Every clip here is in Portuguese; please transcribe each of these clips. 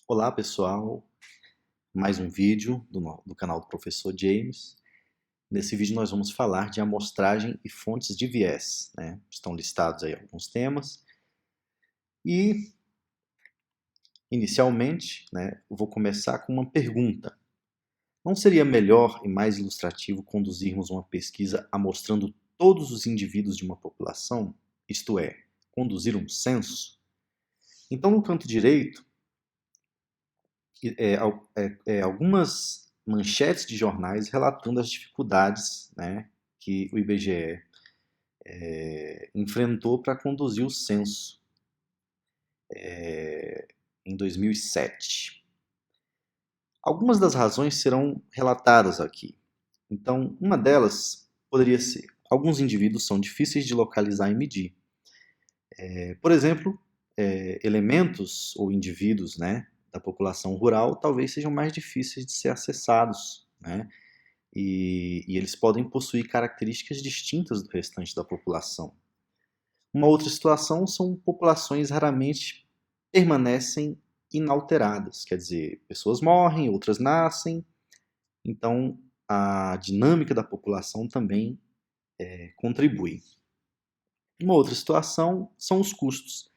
Olá pessoal, mais um vídeo do canal do Professor James. Nesse vídeo nós vamos falar de amostragem e fontes de viés, né? Estão listados aí alguns temas. E, inicialmente, né, eu vou começar com uma pergunta. Não seria melhor e mais ilustrativo conduzirmos uma pesquisa amostrando todos os indivíduos de uma população? Isto é, conduzir um censo? Então, no canto direito, algumas manchetes de jornais relatando as dificuldades, né, que o IBGE enfrentou para conduzir o censo em 2007. Algumas das razões serão relatadas aqui. Então, uma delas poderia ser: alguns indivíduos são difíceis de localizar e medir. Por exemplo, elementos ou indivíduos, né, da população rural talvez sejam mais difíceis de ser acessados, né? E eles podem possuir características distintas do restante da população. Uma outra situação são populações raramente permanecem inalteradas, quer dizer, pessoas morrem, outras nascem, então a dinâmica da população também contribui. Uma outra situação são os custos,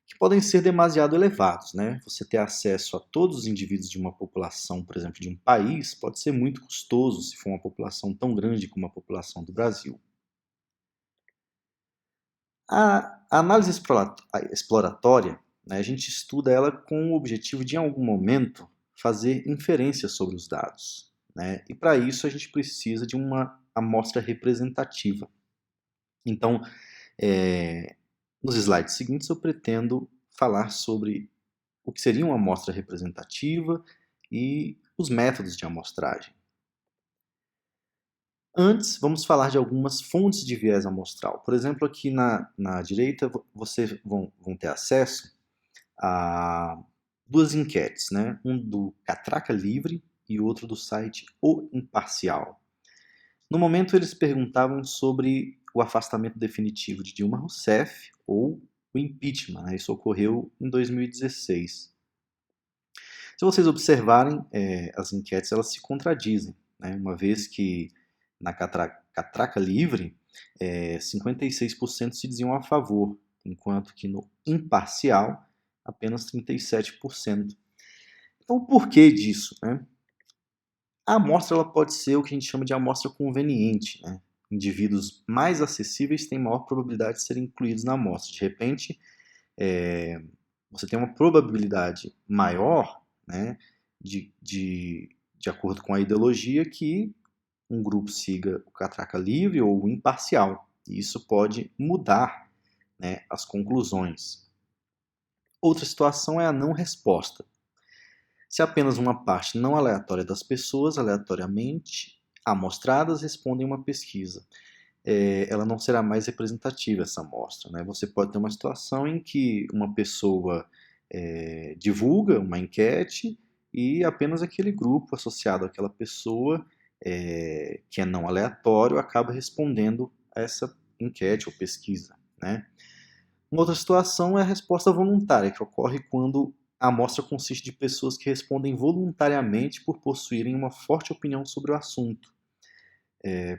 que podem ser demasiado elevados, né? Você ter acesso a todos os indivíduos de uma população, por exemplo, de um país, pode ser muito custoso se for uma população tão grande como a população do Brasil. A análise exploratória, né, a gente estuda ela com o objetivo de, em algum momento, fazer inferências sobre os dados, né? E para isso a gente precisa de uma amostra representativa. Então, nos slides seguintes eu pretendo falar sobre o que seria uma amostra representativa e os métodos de amostragem. Antes, vamos falar de algumas fontes de viés amostral. Por exemplo, aqui na direita, vocês vão ter acesso a duas enquetes, né? Um do Catraca Livre e outro do site O Imparcial. No momento, eles perguntavam sobre o afastamento definitivo de Dilma Rousseff ou o impeachment, né? Isso ocorreu em 2016. Se vocês observarem, as enquetes elas se contradizem, né? Uma vez que na Catraca Livre, 56% se diziam a favor, enquanto que no Imparcial, apenas 37%. Então, por que disso, né? A amostra ela pode ser o que a gente chama de amostra conveniente, né? Indivíduos mais acessíveis têm maior probabilidade de serem incluídos na amostra. De repente, você tem uma probabilidade maior, né, de acordo com a ideologia, que um grupo siga o catraca livre ou o imparcial. E isso pode mudar, né, as conclusões. Outra situação é a não resposta. Se apenas uma parte não aleatória das pessoas, aleatoriamente amostradas, respondem uma pesquisa, ela não será mais representativa, essa amostra, né? Você pode ter uma situação em que uma pessoa divulga uma enquete e apenas aquele grupo associado àquela pessoa, que é não aleatório, acaba respondendo a essa enquete ou pesquisa, né? Uma outra situação é a resposta voluntária, que ocorre quando a amostra consiste de pessoas que respondem voluntariamente por possuírem uma forte opinião sobre o assunto.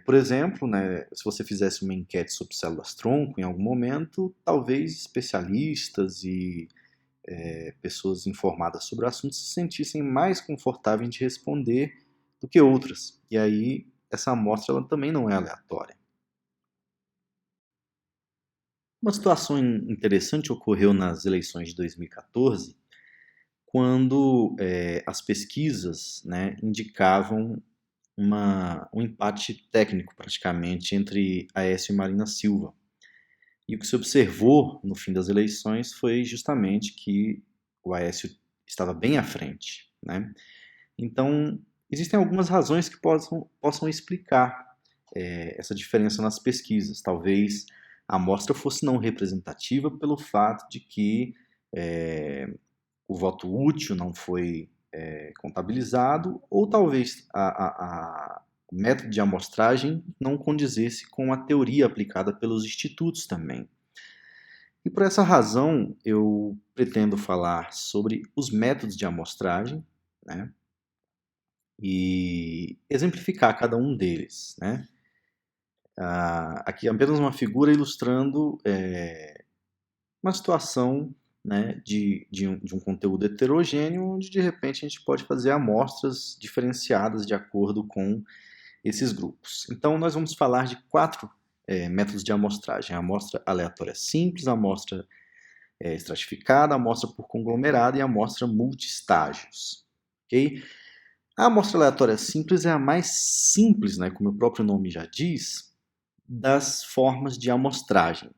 Por exemplo, né, se você fizesse uma enquete sobre células-tronco em algum momento, talvez especialistas e pessoas informadas sobre o assunto se sentissem mais confortáveis de responder do que outras. E aí, essa amostra ela também não é aleatória. Uma situação interessante ocorreu nas eleições de 2014, quando as pesquisas, né, indicavam um empate técnico praticamente entre Aécio e Marina Silva. E o que se observou no fim das eleições foi justamente que o Aécio estava bem à frente, né? Então, existem algumas razões que possam explicar essa diferença nas pesquisas. Talvez a amostra fosse não representativa pelo fato de que o voto útil não foi contabilizado, ou talvez o método de amostragem não condizesse com a teoria aplicada pelos institutos também. E por essa razão, eu pretendo falar sobre os métodos de amostragem, né? E exemplificar cada um deles, né? Aqui é apenas uma figura ilustrando uma situação, né, de um conteúdo heterogêneo, onde de repente a gente pode fazer amostras diferenciadas de acordo com esses grupos. Então, nós vamos falar de 4 métodos de amostragem: a amostra aleatória simples, a amostra estratificada, a amostra por conglomerado e a amostra multi-estágios. Okay? A amostra aleatória simples é a mais simples, né, como o próprio nome já diz, das formas de amostragem.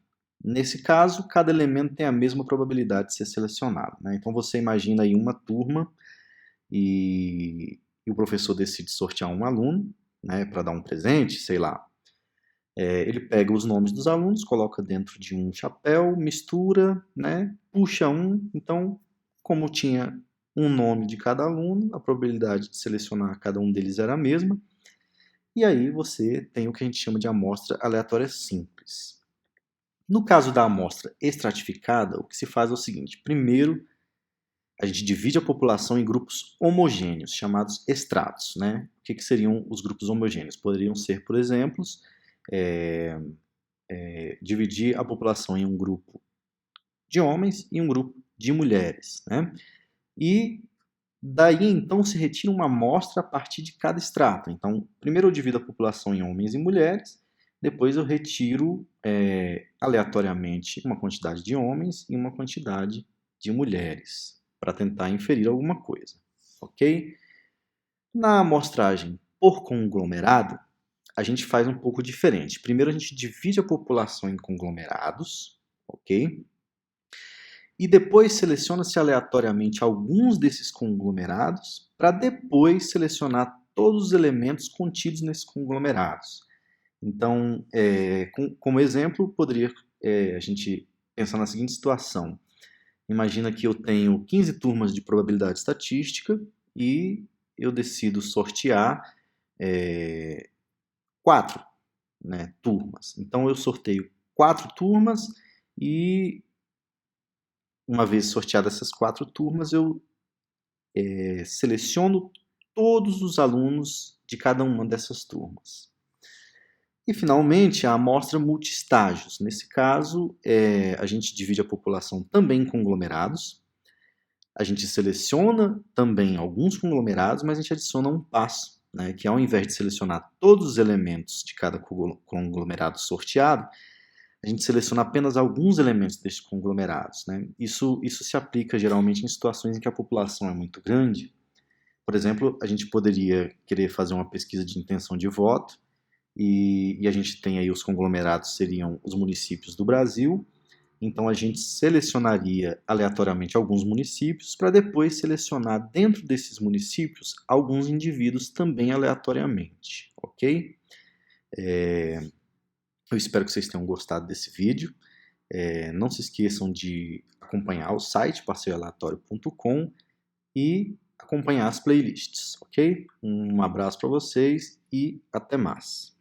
Nesse caso, cada elemento tem a mesma probabilidade de ser selecionado, né? Então você imagina aí uma turma e o professor decide sortear um aluno, né, para dar um presente, sei lá. Ele pega os nomes dos alunos, coloca dentro de um chapéu, mistura, né, puxa um. Então, como tinha um nome de cada aluno, a probabilidade de selecionar cada um deles era a mesma. E aí você tem o que a gente chama de amostra aleatória simples. No caso da amostra estratificada, o que se faz é o seguinte: primeiro, a gente divide a população em grupos homogêneos, chamados estratos, né? O que seriam os grupos homogêneos? Poderiam ser, por exemplo, dividir a população em um grupo de homens e um grupo de mulheres, né? E daí então se retira uma amostra a partir de cada extrato. Então, primeiro eu divido a população em homens e mulheres, depois eu retiro aleatoriamente uma quantidade de homens e uma quantidade de mulheres, para tentar inferir alguma coisa, ok? Na amostragem por conglomerado, a gente faz um pouco diferente. Primeiro a gente divide a população em conglomerados, ok? E depois seleciona-se aleatoriamente alguns desses conglomerados para depois selecionar todos os elementos contidos nesses conglomerados. Então, como exemplo, poderia a gente pensar na seguinte situação. Imagina que eu tenho 15 turmas de probabilidade estatística e eu decido sortear 4, né, turmas. Então, eu sorteio 4 turmas e, uma vez sorteadas essas 4 turmas, eu seleciono todos os alunos de cada uma dessas turmas. E, finalmente, a amostra multi-estágios. Nesse caso, a gente divide a população também em conglomerados. A gente seleciona também alguns conglomerados, mas a gente adiciona um passo, né, que ao invés de selecionar todos os elementos de cada conglomerado sorteado, a gente seleciona apenas alguns elementos desses conglomerados, né? Isso se aplica geralmente em situações em que a população é muito grande. Por exemplo, a gente poderia querer fazer uma pesquisa de intenção de voto e a gente tem aí os conglomerados seriam os municípios do Brasil. Então a gente selecionaria aleatoriamente alguns municípios para depois selecionar dentro desses municípios alguns indivíduos também aleatoriamente, ok? Eu espero que vocês tenham gostado desse vídeo. Não se esqueçam de acompanhar o site passeioaleatório.com e acompanhar as playlists, ok? Um abraço para vocês e até mais.